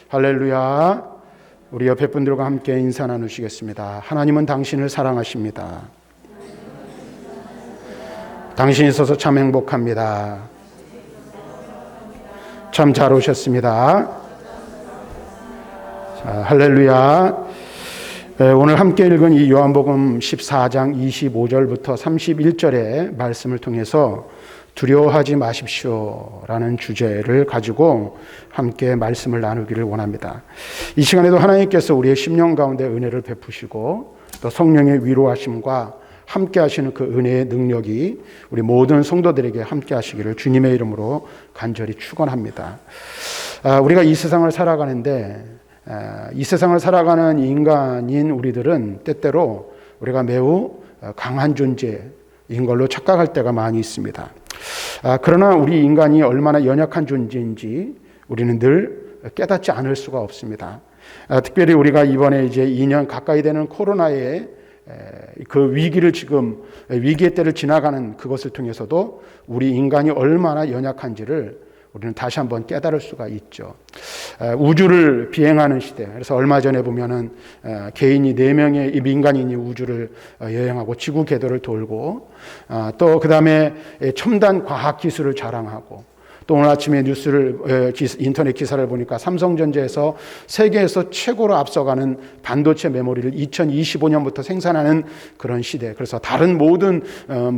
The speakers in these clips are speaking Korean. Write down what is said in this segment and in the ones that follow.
할렐루야. 우리 옆에 분들과 함께 인사 나누시겠습니다. 하나님은 당신을 사랑하십니다. 당신이 있어서 참 행복합니다. 참 잘 오셨습니다. 자, 할렐루야. 오늘 함께 읽은 이 요한복음 14장 25절부터 31절의 말씀을 통해서 두려워하지 마십시오라는 주제를 가지고 함께 말씀을 나누기를 원합니다. 이 시간에도 하나님께서 우리의 심령 가운데 은혜를 베푸시고 또 성령의 위로하심과 함께 하시는 그 은혜의 능력이 우리 모든 성도들에게 함께 하시기를 주님의 이름으로 간절히 축원합니다. 우리가 이 세상을 살아가는데 이 세상을 살아가는 인간인 우리들은 때때로 우리가 매우 강한 존재인 걸로 착각할 때가 많이 있습니다. 그러나 우리 인간이 얼마나 연약한 존재인지 우리는 늘 깨닫지 않을 수가 없습니다. 특별히 우리가 이번에 이제 2년 가까이 되는 코로나의 그 위기의 때를 지나가는 그것을 통해서도 우리 인간이 얼마나 연약한지를 우리는 다시 한번 깨달을 수가 있죠. 우주를 비행하는 시대. 그래서 얼마 전에 보면은 개인이 4명의 민간인이 우주를 여행하고 지구 궤도를 돌고 또 그 다음에 첨단 과학 기술을 자랑하고 또 오늘 아침에 인터넷 기사를 보니까 삼성전자에서 세계에서 최고로 앞서가는 반도체 메모리를 2025년부터 생산하는 그런 시대. 그래서 다른 모든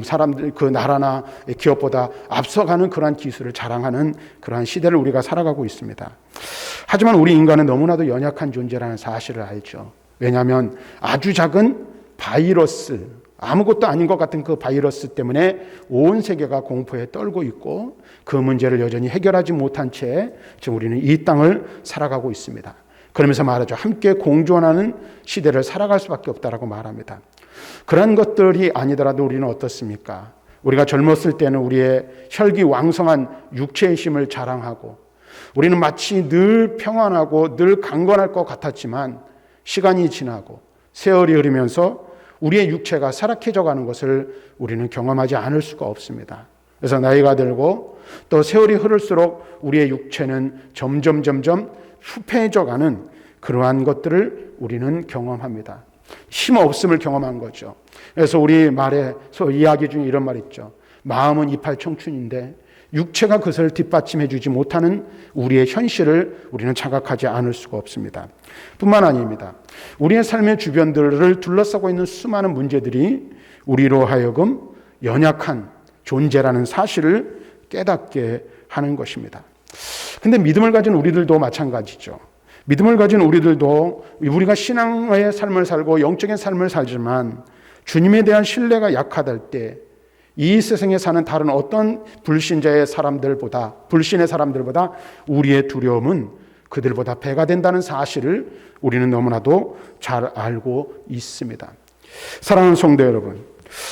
사람들, 그 나라나 기업보다 앞서가는 그러한 기술을 자랑하는 그러한 시대를 우리가 살아가고 있습니다. 하지만 우리 인간은 너무나도 연약한 존재라는 사실을 알죠. 왜냐하면 아주 작은 바이러스, 아무것도 아닌 것 같은 그 바이러스 때문에 온 세계가 공포에 떨고 있고 그 문제를 여전히 해결하지 못한 채 지금 우리는 이 땅을 살아가고 있습니다. 그러면서 말하죠. 함께 공존하는 시대를 살아갈 수밖에 없다라고 말합니다. 그런 것들이 아니더라도 우리는 어떻습니까? 우리가 젊었을 때는 우리의 혈기왕성한 육체의 힘을 자랑하고 우리는 마치 늘 평안하고 늘 강건할 것 같았지만 시간이 지나고 세월이 흐르면서 우리의 육체가 사락해져 가는 것을 우리는 경험하지 않을 수가 없습니다. 그래서 나이가 들고 또 세월이 흐를수록 우리의 육체는 점점 후패해져 가는 그러한 것들을 우리는 경험합니다. 힘 없음을 경험한 거죠. 그래서 우리 말에서 이야기 중에 이런 말 있죠. 마음은 이팔 청춘인데 육체가 그것을 뒷받침해 주지 못하는 우리의 현실을 우리는 자각하지 않을 수가 없습니다. 뿐만 아닙니다. 우리의 삶의 주변들을 둘러싸고 있는 수많은 문제들이 우리로 하여금 연약한 존재라는 사실을 깨닫게 하는 것입니다. 근데 믿음을 가진 우리들도 마찬가지죠. 믿음을 가진 우리들도 우리가 신앙의 삶을 살고 영적인 삶을 살지만 주님에 대한 신뢰가 약하다 때 이 세상에 사는 다른 어떤 불신의 사람들보다 우리의 두려움은 그들보다 배가 된다는 사실을 우리는 너무나도 잘 알고 있습니다. 사랑하는 성도 여러분,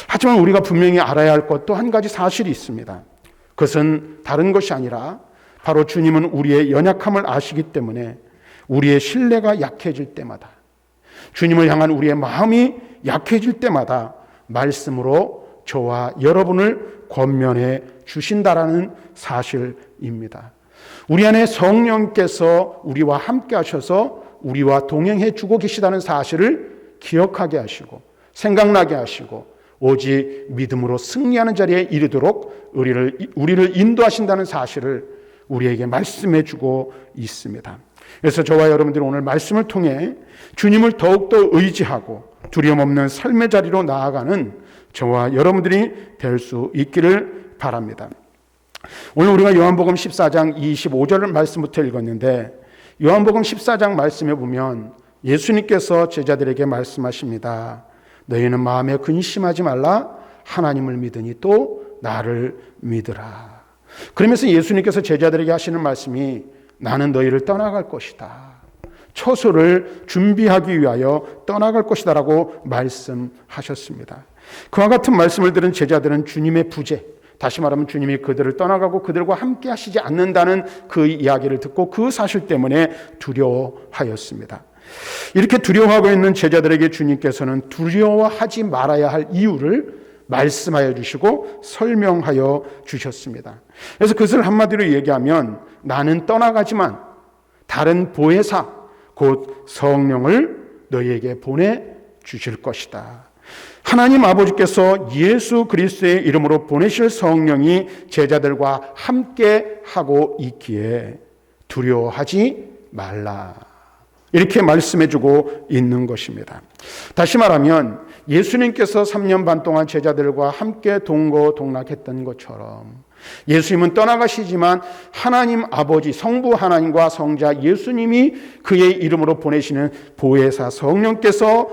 하지만 우리가 분명히 알아야 할 것도 한 가지 사실이 있습니다. 그것은 다른 것이 아니라 바로 주님은 우리의 연약함을 아시기 때문에 우리의 신뢰가 약해질 때마다, 주님을 향한 우리의 마음이 약해질 때마다 말씀으로 저와 여러분을 권면해 주신다라는 사실입니다. 우리 안에 성령께서 우리와 함께 하셔서 우리와 동행해 주고 계시다는 사실을 기억하게 하시고 생각나게 하시고 오직 믿음으로 승리하는 자리에 이르도록 우리를 인도하신다는 사실을 우리에게 말씀해 주고 있습니다. 그래서 저와 여러분들은 오늘 말씀을 통해 주님을 더욱더 의지하고 두려움 없는 삶의 자리로 나아가는 저와 여러분들이 될 수 있기를 바랍니다. 오늘 우리가 요한복음 14장 25절 말씀부터 읽었는데 요한복음 14장 말씀에 보면 예수님께서 제자들에게 말씀하십니다. 너희는 마음에 근심하지 말라. 하나님을 믿으니 또 나를 믿으라. 그러면서 예수님께서 제자들에게 하시는 말씀이 나는 너희를 떠나갈 것이다. 처소를 준비하기 위하여 떠나갈 것이다 라고 말씀하셨습니다. 그와 같은 말씀을 들은 제자들은 주님의 부재, 다시 말하면 주님이 그들을 떠나가고 그들과 함께 하시지 않는다는 그 이야기를 듣고 그 사실 때문에 두려워하였습니다. 이렇게 두려워하고 있는 제자들에게 주님께서는 두려워하지 말아야 할 이유를 말씀하여 주시고 설명하여 주셨습니다. 그래서 그것을 한마디로 얘기하면 나는 떠나가지만 다른 보혜사 곧 성령을 너희에게 보내주실 것이다. 하나님 아버지께서 예수 그리스도의 이름으로 보내실 성령이 제자들과 함께 하고 있기에 두려워하지 말라. 이렇게 말씀해주고 있는 것입니다. 다시 말하면 예수님께서 3년 반 동안 제자들과 함께 동거동락했던 것처럼 예수님은 떠나가시지만 하나님 아버지 성부 하나님과 성자 예수님이 그의 이름으로 보내시는 보혜사 성령께서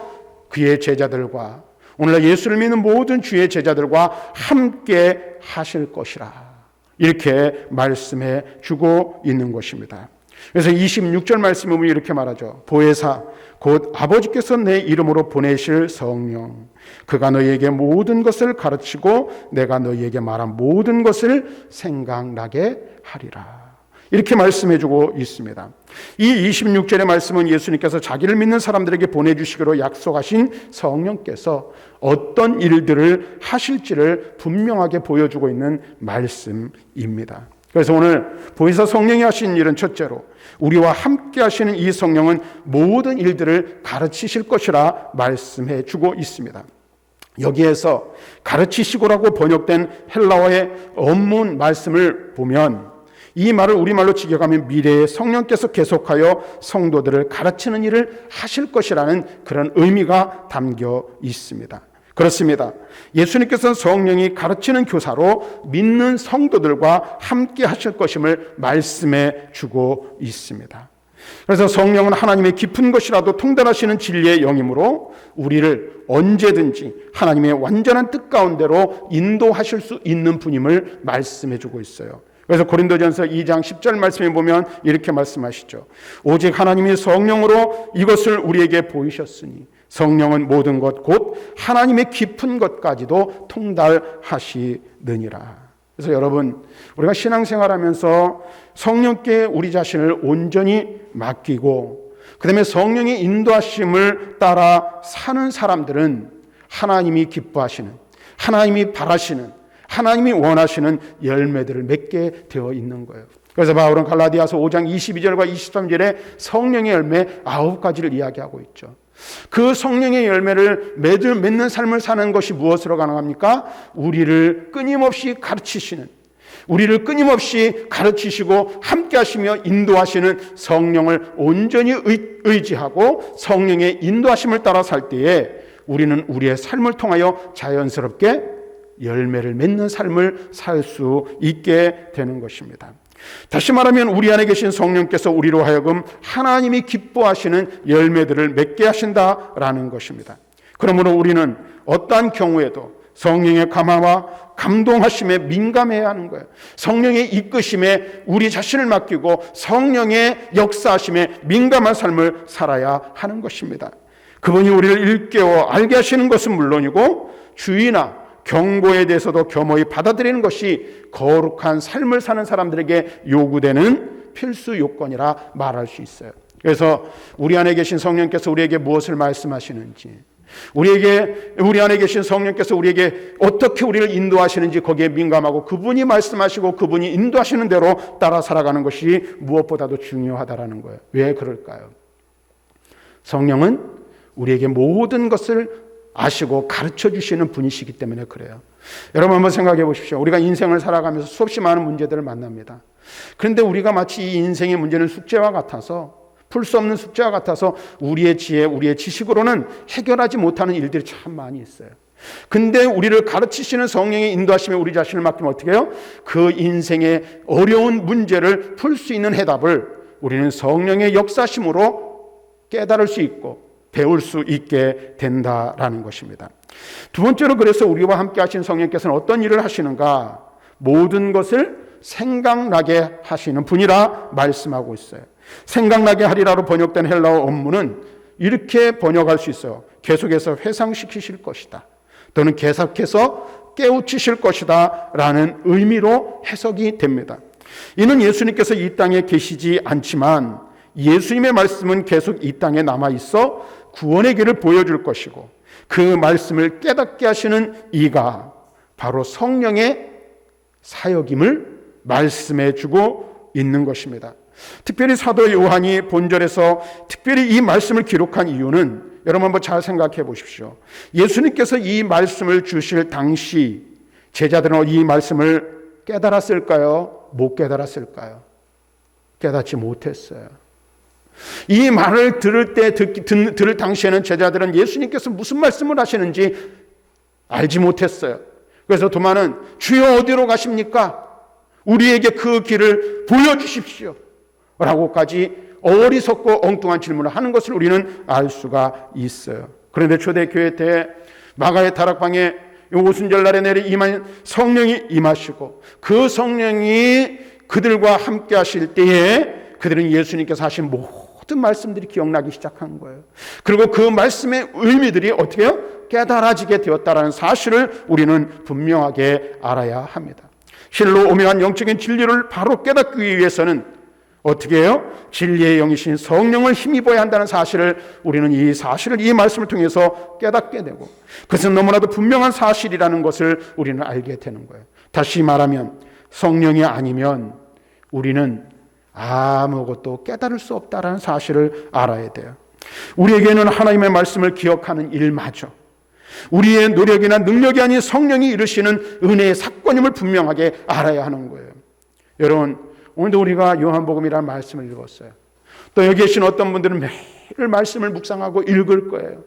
그의 제자들과 오늘날 예수를 믿는 모든 주의 제자들과 함께 하실 것이라. 이렇게 말씀해 주고 있는 것입니다. 그래서 26절 말씀에 보면 이렇게 말하죠. 보혜사 곧 아버지께서 내 이름으로 보내실 성령 그가 너희에게 모든 것을 가르치고 내가 너희에게 말한 모든 것을 생각나게 하리라. 이렇게 말씀해 주고 있습니다. 이 26절의 말씀은 예수님께서 자기를 믿는 사람들에게 보내주시기로 약속하신 성령께서 어떤 일들을 하실지를 분명하게 보여주고 있는 말씀입니다. 그래서 오늘 보혜사 성령이 하신 일은 첫째로 우리와 함께 하시는 이 성령은 모든 일들을 가르치실 것이라 말씀해 주고 있습니다. 여기에서 가르치시고라고 번역된 헬라어의 원문 말씀을 보면 이 말을 우리말로 직역하면 미래의 성령께서 계속하여 성도들을 가르치는 일을 하실 것이라는 그런 의미가 담겨 있습니다. 그렇습니다. 예수님께서는 성령이 가르치는 교사로 믿는 성도들과 함께 하실 것임을 말씀해 주고 있습니다. 그래서 성령은 하나님의 깊은 것이라도 통달하시는 진리의 영이므로 우리를 언제든지 하나님의 완전한 뜻 가운데로 인도하실 수 있는 분임을 말씀해 주고 있어요. 그래서 고린도전서 2장 10절 말씀에 보면 이렇게 말씀하시죠. 오직 하나님이 성령으로 이것을 우리에게 보이셨으니 성령은 모든 것 곧 하나님의 깊은 것까지도 통달하시느니라. 그래서 여러분 우리가 신앙생활하면서 성령께 우리 자신을 온전히 맡기고 그 다음에 성령의 인도하심을 따라 사는 사람들은 하나님이 기뻐하시는 하나님이 바라시는 하나님이 원하시는 열매들을 맺게 되어 있는 거예요. 그래서 바울은 갈라디아서 5장 22절과 23절에 성령의 열매 9가지를 이야기하고 있죠. 그 성령의 열매를 맺는 삶을 사는 것이 무엇으로 가능합니까? 우리를 끊임없이 가르치시는, 우리를 끊임없이 가르치시고 함께 하시며 인도하시는 성령을 온전히 의지하고 성령의 인도하심을 따라 살 때에 우리는 우리의 삶을 통하여 자연스럽게 열매를 맺는 삶을 살 수 있게 되는 것입니다. 다시 말하면 우리 안에 계신 성령께서 우리로 하여금 하나님이 기뻐하시는 열매들을 맺게 하신다라는 것입니다. 그러므로 우리는 어떠한 경우에도 성령의 감화와 감동하심에 민감해야 하는 거예요. 성령의 이끄심에 우리 자신을 맡기고 성령의 역사하심에 민감한 삶을 살아야 하는 것입니다. 그분이 우리를 일깨워 알게 하시는 것은 물론이고 주의나 경고에 대해서도 겸허히 받아들이는 것이 거룩한 삶을 사는 사람들에게 요구되는 필수 요건이라 말할 수 있어요. 그래서 우리 안에 계신 성령께서 우리에게 무엇을 말씀하시는지, 우리 안에 계신 성령께서 우리에게 어떻게 우리를 인도하시는지 거기에 민감하고 그분이 말씀하시고 그분이 인도하시는 대로 따라 살아가는 것이 무엇보다도 중요하다라는 거예요. 왜 그럴까요? 성령은 우리에게 모든 것을 아시고 가르쳐 주시는 분이시기 때문에 그래요. 여러분 한번 생각해 보십시오. 우리가 인생을 살아가면서 수없이 많은 문제들을 만납니다. 그런데 우리가 마치 이 인생의 문제는 숙제와 같아서 풀 수 없는 숙제와 같아서 우리의 지혜, 우리의 지식으로는 해결하지 못하는 일들이 참 많이 있어요. 근데 우리를 가르치시는 성령의 인도하심에 우리 자신을 맡기면 어떻게 해요? 그 인생의 어려운 문제를 풀 수 있는 해답을 우리는 성령의 역사심으로 깨달을 수 있고 배울 수 있게 된다라는 것입니다. 두 번째로 그래서 우리와 함께 하신 성령께서는 어떤 일을 하시는가? 모든 것을 생각나게 하시는 분이라 말씀하고 있어요. 생각나게 하리라로 번역된 헬라어 원문은 이렇게 번역할 수 있어요. 계속해서 회상시키실 것이다. 또는 계속해서 깨우치실 것이다 라는 의미로 해석이 됩니다. 이는 예수님께서 이 땅에 계시지 않지만 예수님의 말씀은 계속 이 땅에 남아있어 구원의 길을 보여줄 것이고 그 말씀을 깨닫게 하시는 이가 바로 성령의 사역임을 말씀해 주고 있는 것입니다. 특별히 사도 요한이 본절에서 특별히 이 말씀을 기록한 이유는 여러분 한번 잘 생각해 보십시오. 예수님께서 이 말씀을 주실 당시 제자들은 이 말씀을 깨달았을까요? 못 깨달았을까요? 깨닫지 못했어요. 이 말을 들을 당시에는 제자들은 예수님께서 무슨 말씀을 하시는지 알지 못했어요. 그래서 도마는 주여 어디로 가십니까? 우리에게 그 길을 보여주십시오 라고까지 어리석고 엉뚱한 질문을 하는 것을 우리는 알 수가 있어요. 그런데 초대교회 때 마가의 다락방에 오순절날에 내려 임한 성령이 임하시고 그 성령이 그들과 함께 하실 때에 그들은 예수님께서 하신 모든 말씀들이 기억나기 시작한 거예요. 그리고 그 말씀의 의미들이 어떻게 해요? 깨달아지게 되었다는 사실을 우리는 분명하게 알아야 합니다. 실로 오묘한 영적인 진리를 바로 깨닫기 위해서는 어떻게 해요? 진리의 영이신 성령을 힘입어야 한다는 사실을 우리는 이 말씀을 통해서 깨닫게 되고 그것은 너무나도 분명한 사실이라는 것을 우리는 알게 되는 거예요. 다시 말하면 성령이 아니면 우리는 아무것도 깨달을 수 없다는 사실을 알아야 돼요. 우리에게는 하나님의 말씀을 기억하는 일마저 우리의 노력이나 능력이 아닌 성령이 이루시는 은혜의 사건임을 분명하게 알아야 하는 거예요. 여러분, 오늘도 우리가 요한복음이라는 말씀을 읽었어요. 또 여기 계신 어떤 분들은 매일 말씀을 묵상하고 읽을 거예요.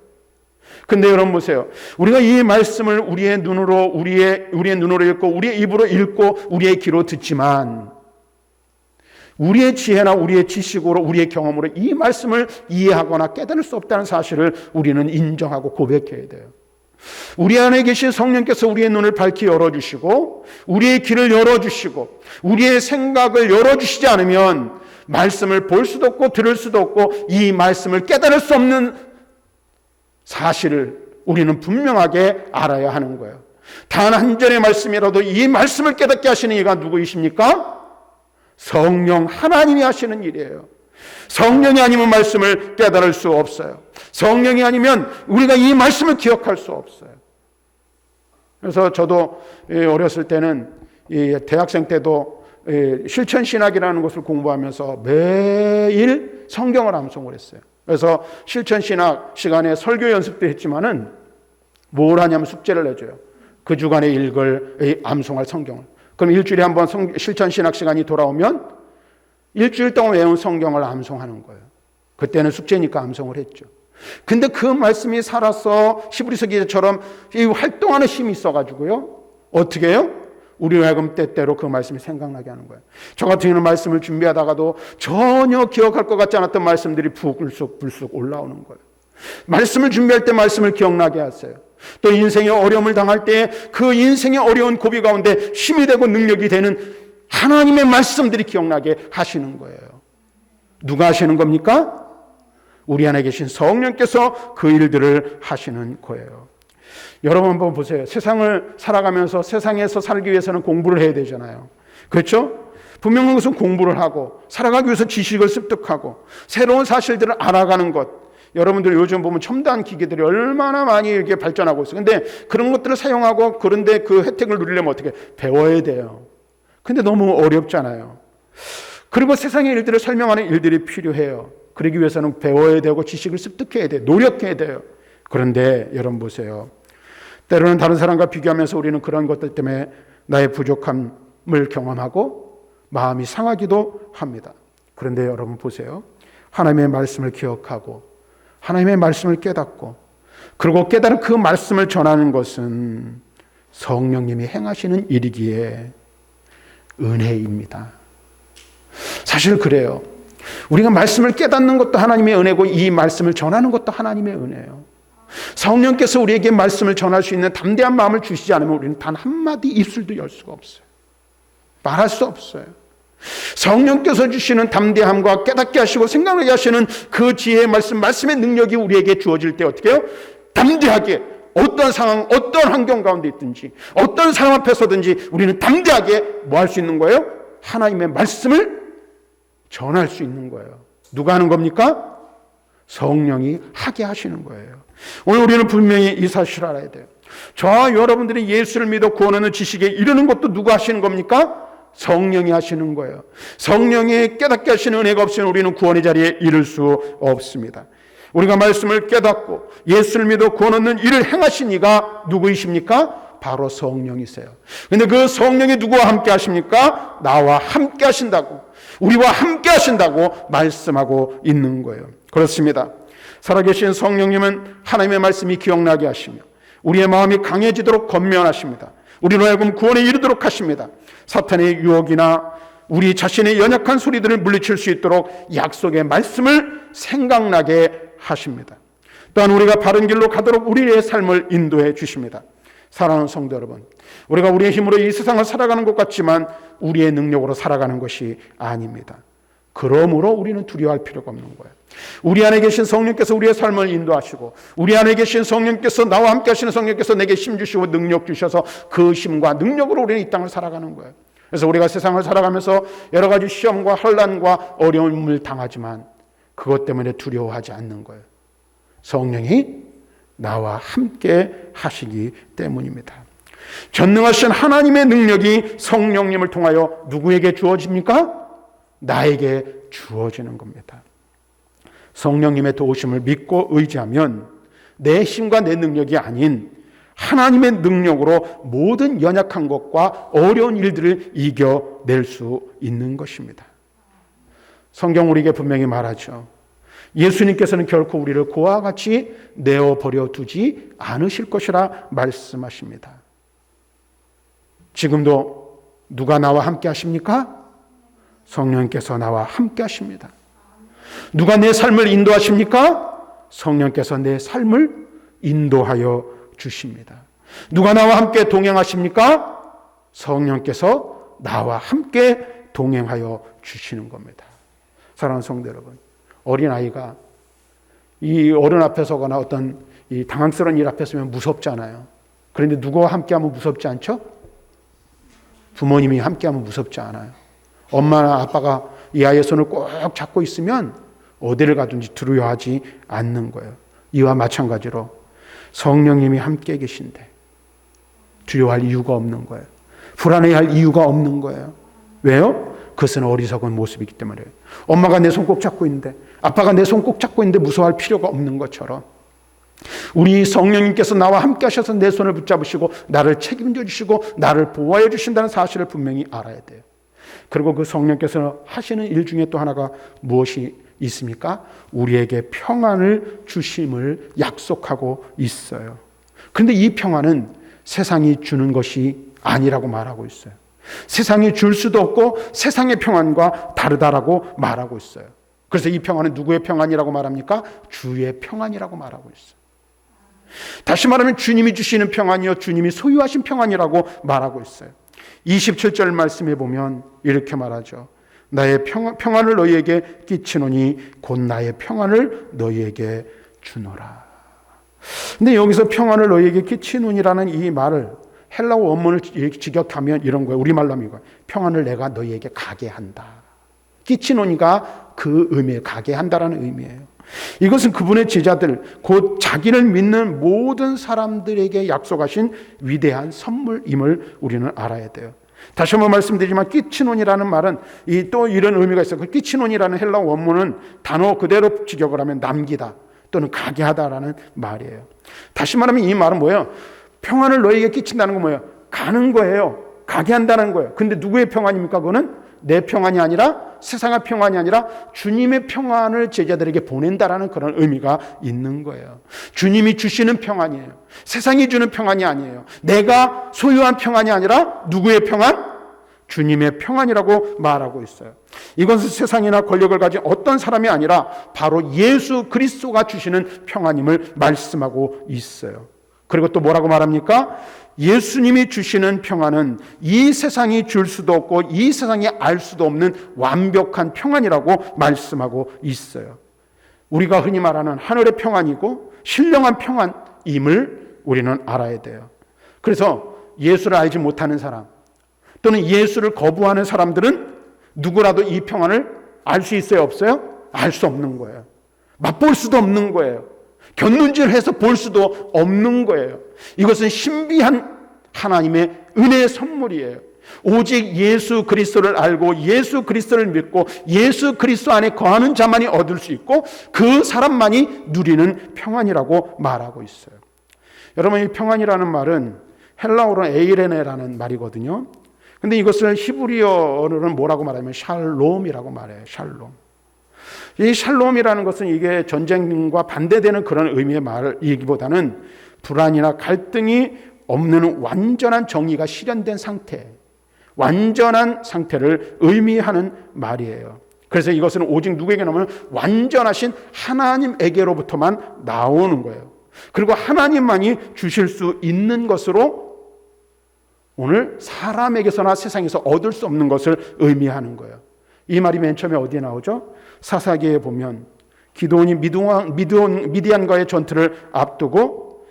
근데 여러분 보세요. 우리가 이 말씀을 우리의 눈으로 읽고 우리의 입으로 읽고 우리의 귀로 듣지만 우리의 지혜나 우리의 지식으로 우리의 경험으로 이 말씀을 이해하거나 깨달을 수 없다는 사실을 우리는 인정하고 고백해야 돼요. 우리 안에 계신 성령께서 우리의 눈을 밝히 열어주시고 우리의 귀를 열어주시고 우리의 생각을 열어주시지 않으면 말씀을 볼 수도 없고 들을 수도 없고 이 말씀을 깨달을 수 없는 사실을 우리는 분명하게 알아야 하는 거예요. 단 한 절의 말씀이라도 이 말씀을 깨닫게 하시는 이가 누구이십니까? 성령 하나님이 하시는 일이에요. 성령이 아니면 말씀을 깨달을 수 없어요. 성령이 아니면 우리가 이 말씀을 기억할 수 없어요. 그래서 저도 어렸을 때는 대학생 때도 실천신학이라는 것을 공부하면서 매일 성경을 암송을 했어요. 그래서 실천신학 시간에 설교 연습도 했지만은 뭘 하냐면 숙제를 내줘요. 그 주간에 읽을 암송할 성경을. 그럼 일주일에 한 번 실천신학 시간이 돌아오면 일주일 동안 외운 성경을 암송하는 거예요. 그때는 숙제니까 암송을 했죠. 근데 그 말씀이 살아서 히브리서 기자처럼 활동하는 힘이 있어가지고요. 어떻게 해요? 우리 하여금 때때로 그 말씀이 생각나게 하는 거예요. 저 같은 경우는 말씀을 준비하다가도 전혀 기억할 것 같지 않았던 말씀들이 불쑥 올라오는 거예요. 말씀을 준비할 때 말씀을 기억나게 하세요. 또 인생의 어려움을 당할 때 그 인생의 어려운 고비 가운데 힘이 되고 능력이 되는 하나님의 말씀들이 기억나게 하시는 거예요. 누가 하시는 겁니까? 우리 안에 계신 성령께서 그 일들을 하시는 거예요. 여러분 한번 보세요. 세상을 살아가면서 세상에서 살기 위해서는 공부를 해야 되잖아요. 그렇죠? 분명한 것은 공부를 하고 살아가기 위해서 지식을 습득하고 새로운 사실들을 알아가는 것. 여러분들 요즘 보면 첨단 기계들이 얼마나 많이 이렇게 발전하고 있어요. 근데 그런 것들을 사용하고 그런데 그 혜택을 누리려면 어떻게 배워야 돼요. 근데 너무 어렵잖아요. 그리고 세상의 일들을 설명하는 일들이 필요해요. 그러기 위해서는 배워야 되고 지식을 습득해야 돼요. 노력해야 돼요. 그런데 여러분 보세요. 때로는 다른 사람과 비교하면서 우리는 그런 것들 때문에 나의 부족함을 경험하고 마음이 상하기도 합니다. 그런데 여러분 보세요. 하나님의 말씀을 기억하고 하나님의 말씀을 깨닫고 그리고 깨달은 그 말씀을 전하는 것은 성령님이 행하시는 일이기에 은혜입니다. 사실 그래요. 우리가 말씀을 깨닫는 것도 하나님의 은혜고 이 말씀을 전하는 것도 하나님의 은혜예요. 성령께서 우리에게 말씀을 전할 수 있는 담대한 마음을 주시지 않으면 우리는 단 한마디 입술도 열 수가 없어요. 말할 수 없어요. 성령께서 주시는 담대함과 깨닫게 하시고 생각나게 하시는 그 지혜의 말씀의 능력이 우리에게 주어질 때 어떻게 해요? 담대하게 어떤 상황, 어떤 환경 가운데 있든지 어떤 사람 앞에 서든지 우리는 담대하게 뭐 할 수 있는 거예요? 하나님의 말씀을 전할 수 있는 거예요. 누가 하는 겁니까? 성령이 하게 하시는 거예요. 오늘 우리는 분명히 이 사실을 알아야 돼요. 저와 여러분들이 예수를 믿어 구원하는 지식에 이르는 것도 누가 하시는 겁니까? 성령이 하시는 거예요. 성령이 깨닫게 하시는 은혜가 없이는 우리는 구원의 자리에 이를 수 없습니다. 우리가 말씀을 깨닫고 예수를 믿어 구원 얻는 일을 행하신 이가 누구이십니까? 바로 성령이세요. 근데 그 성령이 누구와 함께 하십니까? 나와 함께 하신다고, 우리와 함께 하신다고 말씀하고 있는 거예요. 그렇습니다. 살아계신 성령님은 하나님의 말씀이 기억나게 하시며 우리의 마음이 강해지도록 권면하십니다. 우리로 하여금 구원에 이르도록 하십니다. 사탄의 유혹이나 우리 자신의 연약한 소리들을 물리칠 수 있도록 약속의 말씀을 생각나게 하십니다. 또한 우리가 바른 길로 가도록 우리의 삶을 인도해 주십니다. 사랑하는 성도 여러분, 우리가 우리의 힘으로 이 세상을 살아가는 것 같지만 우리의 능력으로 살아가는 것이 아닙니다. 그러므로 우리는 두려워할 필요가 없는 거예요. 우리 안에 계신 성령께서 우리의 삶을 인도하시고 우리 안에 계신 성령께서, 나와 함께 하시는 성령께서 내게 힘 주시고 능력 주셔서 그 힘과 능력으로 우리는 이 땅을 살아가는 거예요. 그래서 우리가 세상을 살아가면서 여러 가지 시험과 환난과 어려움을 당하지만 그것 때문에 두려워하지 않는 거예요. 성령이 나와 함께 하시기 때문입니다. 전능하신 하나님의 능력이 성령님을 통하여 누구에게 주어집니까? 나에게 주어지는 겁니다. 성령님의 도우심을 믿고 의지하면 내 힘과 내 능력이 아닌 하나님의 능력으로 모든 연약한 것과 어려운 일들을 이겨낼 수 있는 것입니다. 성경 우리에게 분명히 말하죠. 예수님께서는 결코 우리를 고와 같이 내어버려 두지 않으실 것이라 말씀하십니다. 지금도 누가 나와 함께 하십니까? 성령께서 나와 함께 하십니다. 누가 내 삶을 인도하십니까? 성령께서 내 삶을 인도하여 주십니다. 누가 나와 함께 동행하십니까? 성령께서 나와 함께 동행하여 주시는 겁니다. 사랑하는 성도 여러분, 어린아이가 이 어른 앞에 서거나 어떤 이 당황스러운 일 앞에 서면 무섭잖아요. 그런데 누구와 함께하면 무섭지 않죠? 부모님이 함께하면 무섭지 않아요. 엄마나 아빠가 이 아이의 손을 꼭 잡고 있으면 어디를 가든지 두려워하지 않는 거예요. 이와 마찬가지로 성령님이 함께 계신데 두려워할 이유가 없는 거예요. 불안해할 이유가 없는 거예요. 왜요? 그것은 어리석은 모습이기 때문이에요. 엄마가 내 손 꼭 잡고 있는데, 아빠가 내 손 꼭 잡고 있는데 무서워할 필요가 없는 것처럼 우리 성령님께서 나와 함께 하셔서 내 손을 붙잡으시고 나를 책임져 주시고 나를 보호해 주신다는 사실을 분명히 알아야 돼요. 그리고 그 성령께서 하시는 일 중에 또 하나가 무엇이 있습니까? 우리에게 평안을 주심을 약속하고 있어요. 그런데 이 평안은 세상이 주는 것이 아니라고 말하고 있어요. 세상이 줄 수도 없고 세상의 평안과 다르다라고 말하고 있어요. 그래서 이 평안은 누구의 평안이라고 말합니까? 주의 평안이라고 말하고 있어요. 다시 말하면 주님이 주시는 평안이요, 주님이 소유하신 평안이라고 말하고 있어요. 27절 말씀에 보면 이렇게 말하죠. 나의 평안을 너희에게 끼치노니 곧 나의 평안을 너희에게 주노라. 근데 여기서 평안을 너희에게 끼치노니라는 이 말을 헬라어 원문을 직역하면 이런 거예요. 우리말로 하면 이거. 평안을 내가 너희에게 가게 한다. 끼치노니가 그 의미에 가게 한다라는 의미예요. 이것은 그분의 제자들, 곧 자기를 믿는 모든 사람들에게 약속하신 위대한 선물임을 우리는 알아야 돼요. 다시 한번 말씀드리지만 끼치논이라는 말은 또 이런 의미가 있어요. 그 끼치논이라는 헬라어 원문은 단어 그대로 직역을 하면 남기다 또는 가게 하다라는 말이에요. 다시 말하면 이 말은 뭐예요? 평안을 너에게 끼친다는 건 뭐예요? 가는 거예요. 가게 한다는 거예요. 근데 누구의 평안입니까? 그거는 내 평안이 아니라 세상의 평안이 아니라 주님의 평안을 제자들에게 보낸다라는 그런 의미가 있는 거예요. 주님이 주시는 평안이에요. 세상이 주는 평안이 아니에요. 내가 소유한 평안이 아니라 누구의 평안? 주님의 평안이라고 말하고 있어요. 이것은 세상이나 권력을 가진 어떤 사람이 아니라 바로 예수 그리스도가 주시는 평안임을 말씀하고 있어요. 그리고 또 뭐라고 말합니까? 예수님이 주시는 평안은 이 세상이 줄 수도 없고 이 세상이 알 수도 없는 완벽한 평안이라고 말씀하고 있어요. 우리가 흔히 말하는 하늘의 평안이고 신령한 평안임을 우리는 알아야 돼요. 그래서 예수를 알지 못하는 사람 또는 예수를 거부하는 사람들은 누구라도 이 평안을 알 수 있어요? 없어요? 알 수 없는 거예요. 맛볼 수도 없는 거예요. 곁눈질해서 볼 수도 없는 거예요. 이것은 신비한 하나님의 은혜의 선물이에요. 오직 예수 그리스도를 알고 예수 그리스도를 믿고 예수 그리스도 안에 거하는 자만이 얻을 수 있고 그 사람만이 누리는 평안이라고 말하고 있어요. 여러분, 이 평안이라는 말은 헬라어로 에이레네라는 말이거든요. 근데 이것을 히브리어로는 뭐라고 말하면 샬롬이라고 말해요. 샬롬. 이 샬롬이라는 것은 이게 전쟁과 반대되는 그런 의미의 말이기보다는 불안이나 갈등이 없는 완전한 정의가 실현된 상태, 완전한 상태를 의미하는 말이에요. 그래서 이것은 오직 누구에게 나오면 완전하신 하나님에게로부터만 나오는 거예요. 그리고 하나님만이 주실 수 있는 것으로 오늘 사람에게서나 세상에서 얻을 수 없는 것을 의미하는 거예요. 이 말이 맨 처음에 어디에 나오죠? 사사기에 보면 기드온이 미디안과의 전투를 앞두고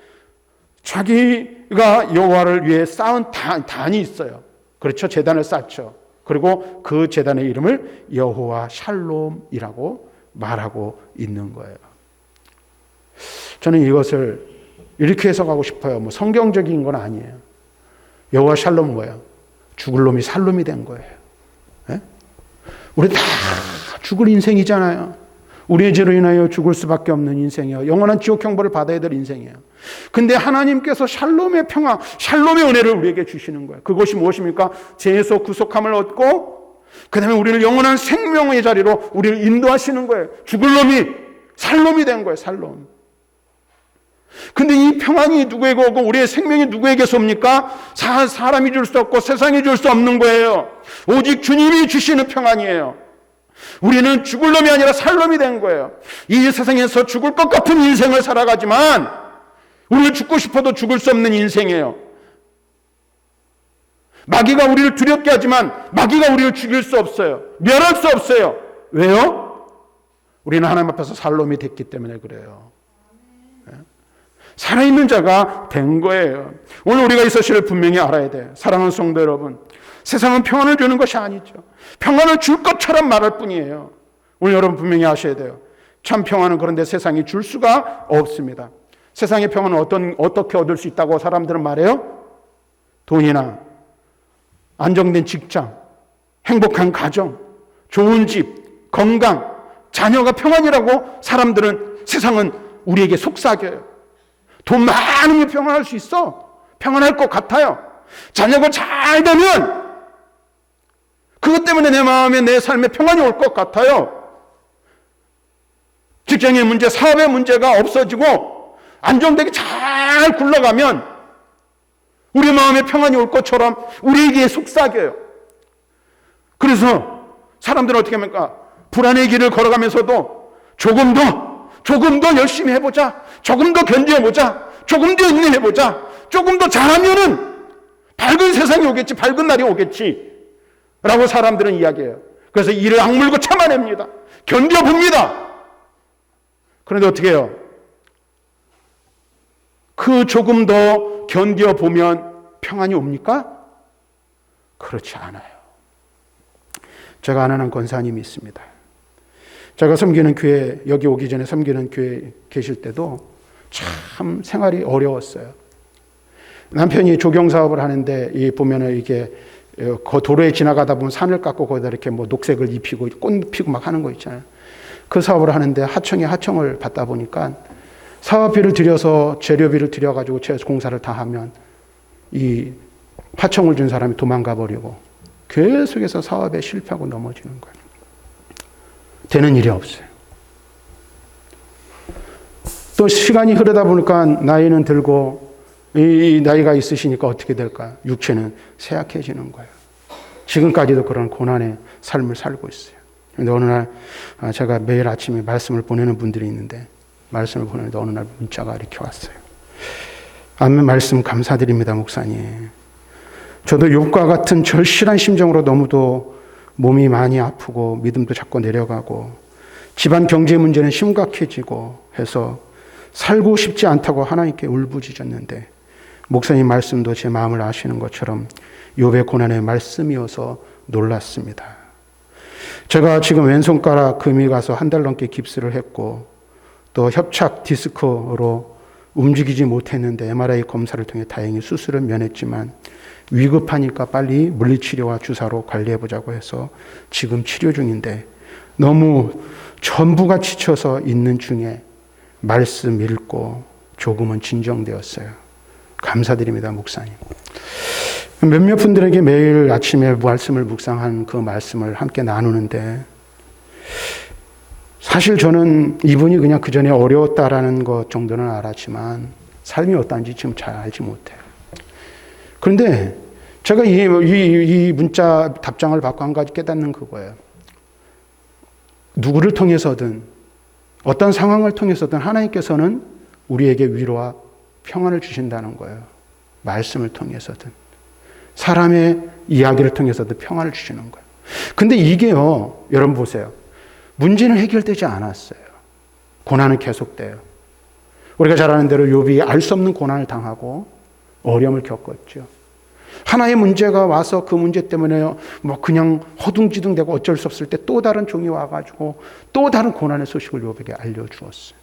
자기가 여호와를 위해 쌓은 단이 있어요. 그렇죠? 제단을 쌓죠. 그리고 그 제단의 이름을 여호와 샬롬이라고 말하고 있는 거예요. 저는 이것을 이렇게 해석하고 싶어요. 뭐 성경적인 건 아니에요. 여호와 샬롬은 뭐예요? 죽을 놈이 살 놈이 된 거예요. 네? 우리 다 죽을 인생이잖아요. 우리의 죄로 인하여 죽을 수밖에 없는 인생이에요. 영원한 지옥 형벌을 받아야 될 인생이에요. 근데 하나님께서 샬롬의 평화, 샬롬의 은혜를 우리에게 주시는 거예요. 그것이 무엇입니까? 죄에서 구속함을 얻고 그 다음에 우리를 영원한 생명의 자리로 우리를 인도하시는 거예요. 죽을 놈이 살 놈이 된 거예요. 살 놈. 근데 이 평안이 누구에게 오고 우리의 생명이 누구에게서 옵니까? 사람이 줄 수 없고 세상이 줄 수 없는 거예요. 오직 주님이 주시는 평안이에요. 우리는 죽을 놈이 아니라 살 놈이 된 거예요. 이 세상에서 죽을 것 같은 인생을 살아가지만 우리는 죽고 싶어도 죽을 수 없는 인생이에요. 마귀가 우리를 두렵게 하지만 마귀가 우리를 죽일 수 없어요. 멸할 수 없어요. 왜요? 우리는 하나님 앞에서 살 놈이 됐기 때문에 그래요. 살아있는 자가 된 거예요. 오늘 우리가 이 사실을 분명히 알아야 돼요. 사랑하는 성도 여러분, 세상은 평안을 주는 것이 아니죠. 평안을 줄 것처럼 말할 뿐이에요. 오늘 여러분 분명히 아셔야 돼요. 참 평안은 그런데 세상이 줄 수가 없습니다. 세상의 평안은 어떻게 얻을 수 있다고 사람들은 말해요? 돈이나 안정된 직장, 행복한 가정, 좋은 집, 건강, 자녀가 평안이라고 사람들은, 세상은 우리에게 속삭여요. 돈 많으면 평안할 수 있어. 평안할 것 같아요. 자녀가 잘 되면 그것 때문에 내 마음에 내 삶에 평안이 올 것 같아요. 직장의 문제, 사업의 문제가 없어지고 안정되게 잘 굴러가면 우리 마음에 평안이 올 것처럼 우리에게 속삭여요. 그래서 사람들은 어떻게 합니까? 불안의 길을 걸어가면서도 조금 더 열심히 해보자. 조금 더 견뎌보자. 조금 더 인내해보자. 조금 더 잘하면은 밝은 세상이 오겠지. 밝은 날이 오겠지. 라고 사람들은 이야기해요. 그래서 이를 악물고 참아냅니다. 견뎌봅니다. 그런데 어떻게 해요? 그 조금 더 견뎌보면 평안이 옵니까? 그렇지 않아요. 제가 아는 한 권사님이 있습니다. 제가 섬기는 교회, 여기 오기 전에 섬기는 교회 계실 때도 참 생활이 어려웠어요. 남편이 조경사업을 하는데, 이 보면은 이게 도로에 지나가다 보면 산을 깎고 거기다 이렇게 뭐 녹색을 입히고 꽃 피고 막 하는 거 있잖아요. 그 사업을 하는데 하청에 하청을 받다 보니까 사업비를 들여서 재료비를 들여가지고 공사를 다 하면 이 하청을 준 사람이 도망가 버리고 계속해서 사업에 실패하고 넘어지는 거예요. 되는 일이 없어요. 또 시간이 흐르다 보니까 나이는 들고 이 나이가 있으시니까 어떻게 될까요? 육체는 쇠약해지는 거예요. 지금까지도 그런 고난의 삶을 살고 있어요. 그런데 어느 날 제가 매일 아침에 말씀을 보내는 분들이 있는데, 말씀을 보내는데 어느 날 문자가 이렇게 왔어요. 아멘. 말씀 감사드립니다, 목사님. 저도 욥과 같은 절실한 심정으로 너무도 몸이 많이 아프고 믿음도 자꾸 내려가고 집안 경제 문제는 심각해지고 해서 살고 싶지 않다고 하나님께 울부짖었는데, 목사님 말씀도 제 마음을 아시는 것처럼 욥의 고난의 말씀이어서 놀랐습니다. 제가 지금 왼손가락 금이 가서 한 달 넘게 깁스를 했고 또 협착 디스크로 움직이지 못했는데 MRI 검사를 통해 다행히 수술은 면했지만 위급하니까 빨리 물리치료와 주사로 관리해보자고 해서 지금 치료 중인데 너무 전부가 지쳐서 있는 중에 말씀 읽고 조금은 진정되었어요. 감사드립니다, 목사님. 몇몇 분들에게 매일 아침에 말씀을 묵상한 그 말씀을 함께 나누는데 사실 저는 이분이 그냥 그 전에 어려웠다라는 것 정도는 알았지만 삶이 어떤지 지금 잘 알지 못해요. 그런데 제가 이 문자 답장을 받고 한 가지 깨닫는 그거예요. 누구를 통해서든 어떤 상황을 통해서든 하나님께서는 우리에게 위로와 평안을 주신다는 거예요. 말씀을 통해서든 사람의 이야기를 통해서든 평안을 주시는 거예요. 근데 이게요, 여러분 보세요. 문제는 해결되지 않았어요. 고난은 계속돼요. 우리가 잘 아는 대로 욥이 알 수 없는 고난을 당하고 어려움을 겪었죠. 하나의 문제가 와서 그 문제 때문에 뭐 그냥 허둥지둥대고 어쩔 수 없을 때 또 다른 종이 와가지고 또 다른 고난의 소식을 욥에게 알려주었어요.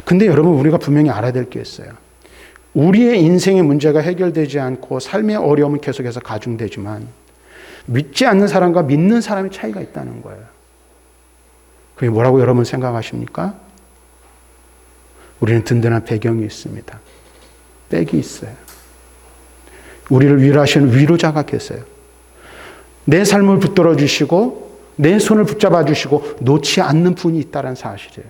근데 여러분, 우리가 분명히 알아야 될 게 있어요. 우리의 인생의 문제가 해결되지 않고 삶의 어려움은 계속해서 가중되지만 믿지 않는 사람과 믿는 사람의 차이가 있다는 거예요. 그게 뭐라고 여러분 생각하십니까? 우리는 든든한 배경이 있습니다. 백이 있어요. 우리를 위로하시는 위로자가 계세요. 내 삶을 붙들어 주시고 내 손을 붙잡아 주시고 놓지 않는 분이 있다는 사실이에요.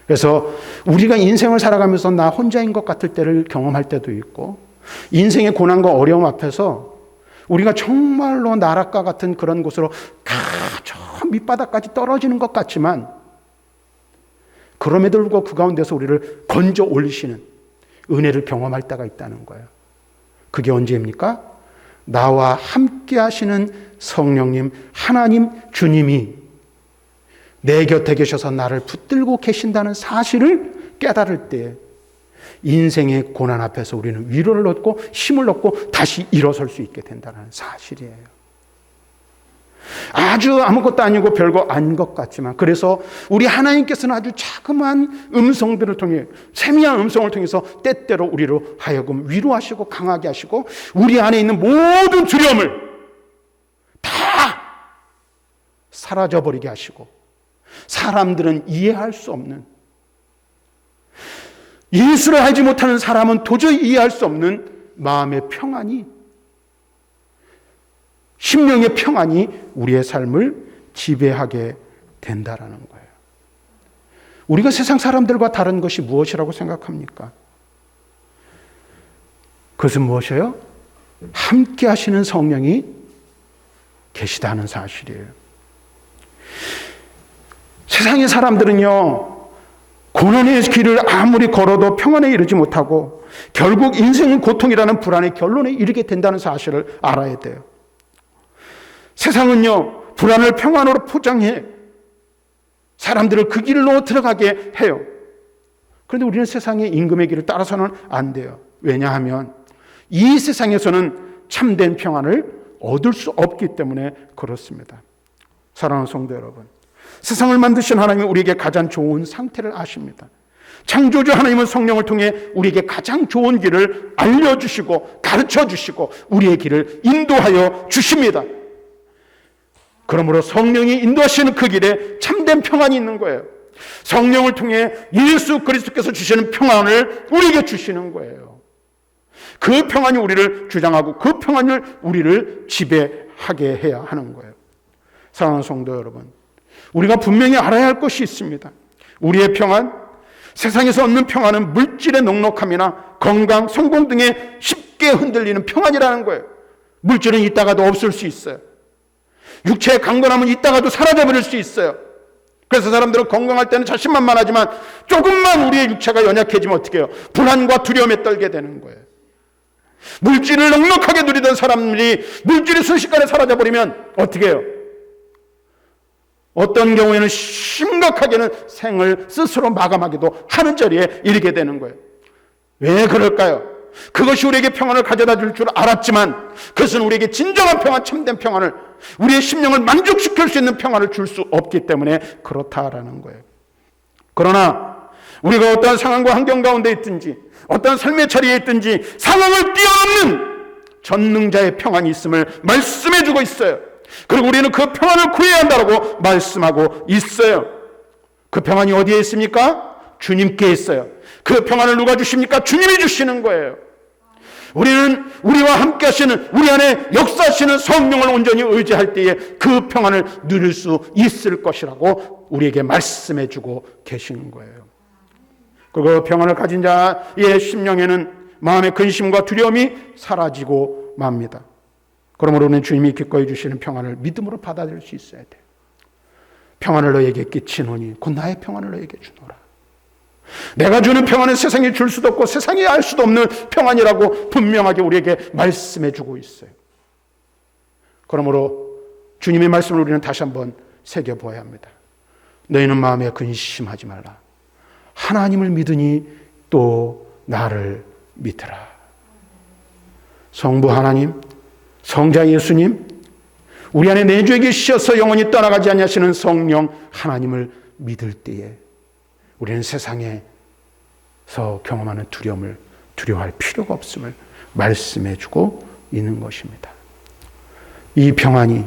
그래서 우리가 인생을 살아가면서 나 혼자인 것 같을 때를 경험할 때도 있고 인생의 고난과 어려움 앞에서 우리가 정말로 나락과 같은 그런 곳으로 저 밑바닥까지 떨어지는 것 같지만 그럼에도 불구하고 그 가운데서 우리를 건져 올리시는 은혜를 경험할 때가 있다는 거예요. 그게 언제입니까? 나와 함께 하시는 성령님, 하나님, 주님이 내 곁에 계셔서 나를 붙들고 계신다는 사실을 깨달을 때 인생의 고난 앞에서 우리는 위로를 얻고 힘을 얻고 다시 일어설 수 있게 된다는 사실이에요. 아주 아무것도 아니고 별거 아닌 것 같지만 그래서 우리 하나님께서는 아주 자그마한 음성들을 통해 세미한 음성을 통해서 때때로 우리로 하여금 위로하시고 강하게 하시고 우리 안에 있는 모든 두려움을 다 사라져버리게 하시고 사람들은 이해할 수 없는 예수를 알지 못하는 사람은 도저히 이해할 수 없는 마음의 평안이 심령의 평안이 우리의 삶을 지배하게 된다라는 거예요. 우리가 세상 사람들과 다른 것이 무엇이라고 생각합니까? 그것은 무엇이에요? 함께 하시는 성령이 계시다는 사실이에요. 세상의 사람들은요, 고난의 길을 아무리 걸어도 평안에 이르지 못하고 결국 인생은 고통이라는 불안의 결론에 이르게 된다는 사실을 알아야 돼요. 세상은요, 불안을 평안으로 포장해 사람들을 그 길로 들어가게 해요. 그런데 우리는 세상의 임금의 길을 따라서는 안 돼요. 왜냐하면 이 세상에서는 참된 평안을 얻을 수 없기 때문에 그렇습니다. 사랑하는 성도 여러분, 세상을 만드신 하나님은 우리에게 가장 좋은 상태를 아십니다. 창조주 하나님은 성령을 통해 우리에게 가장 좋은 길을 알려주시고 가르쳐주시고 우리의 길을 인도하여 주십니다. 그러므로 성령이 인도하시는 그 길에 참된 평안이 있는 거예요. 성령을 통해 예수 그리스도께서 주시는 평안을 우리에게 주시는 거예요. 그 평안이 우리를 주장하고 그 평안을 우리를 지배하게 해야 하는 거예요. 사랑하는 성도 여러분, 우리가 분명히 알아야 할 것이 있습니다. 우리의 평안, 세상에서 얻는 평안은 물질의 넉넉함이나 건강, 성공 등에 쉽게 흔들리는 평안이라는 거예요. 물질은 있다가도 없을 수 있어요. 육체의 강건함은 있다가도 사라져버릴 수 있어요. 그래서 사람들은 건강할 때는 자신만만하지만 조금만 우리의 육체가 연약해지면 어떻게 해요? 불안과 두려움에 떨게 되는 거예요. 물질을 넉넉하게 누리던 사람들이 물질이 순식간에 사라져버리면 어떻게 해요? 어떤 경우에는 심각하게는 생을 스스로 마감하기도 하는 자리에 이르게 되는 거예요. 왜 그럴까요? 그것이 우리에게 평안을 가져다 줄 줄 알았지만 그것은 우리에게 진정한 평안, 참된 평안을, 우리의 심령을 만족시킬 수 있는 평안을 줄 수 없기 때문에 그렇다라는 거예요. 그러나 우리가 어떠한 상황과 환경 가운데 있든지 어떠한 삶의 자리에 있든지 상황을 뛰어넘는 전능자의 평안이 있음을 말씀해 주고 있어요. 그리고 우리는 그 평안을 구해야 한다고 말씀하고 있어요. 그 평안이 어디에 있습니까? 주님께 있어요. 그 평안을 누가 주십니까? 주님이 주시는 거예요. 우리는 우리와 함께 하시는, 우리 안에 역사하시는 성령을 온전히 의지할 때에 그 평안을 누릴 수 있을 것이라고 우리에게 말씀해 주고 계시는 거예요. 그 평안을 가진 자의 심령에는 마음의 근심과 두려움이 사라지고 맙니다. 그러므로 우리는 주님이 기꺼이 주시는 평안을 믿음으로 받아들일 수 있어야 돼요. 평안을 너에게 끼치노니 곧 나의 평안을 너에게 주노라. 내가 주는 평안은 세상이 줄 수도 없고 세상이 알 수도 없는 평안이라고 분명하게 우리에게 말씀해 주고 있어요. 그러므로 주님의 말씀을 우리는 다시 한번 새겨보아야 합니다. 너희는 마음에 근심하지 말라. 하나님을 믿으니 또 나를 믿으라. 성부 하나님, 성자 예수님, 우리 안에 내주에 계셔서 영원히 떠나가지 아니하시는 성령 하나님을 믿을 때에 우리는 세상에서 경험하는 두려움을 두려워할 필요가 없음을 말씀해 주고 있는 것입니다. 이 평안이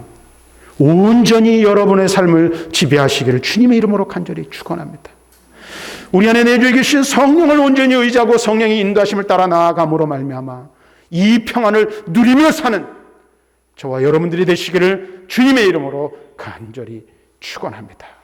온전히 여러분의 삶을 지배하시기를 주님의 이름으로 간절히 축원합니다. 우리 안에 내주에 계신 성령을 온전히 의지하고 성령의 인도하심을 따라 나아감으로 말미암아 이 평안을 누리며 사는 저와 여러분들이 되시기를 주님의 이름으로 간절히 축원합니다.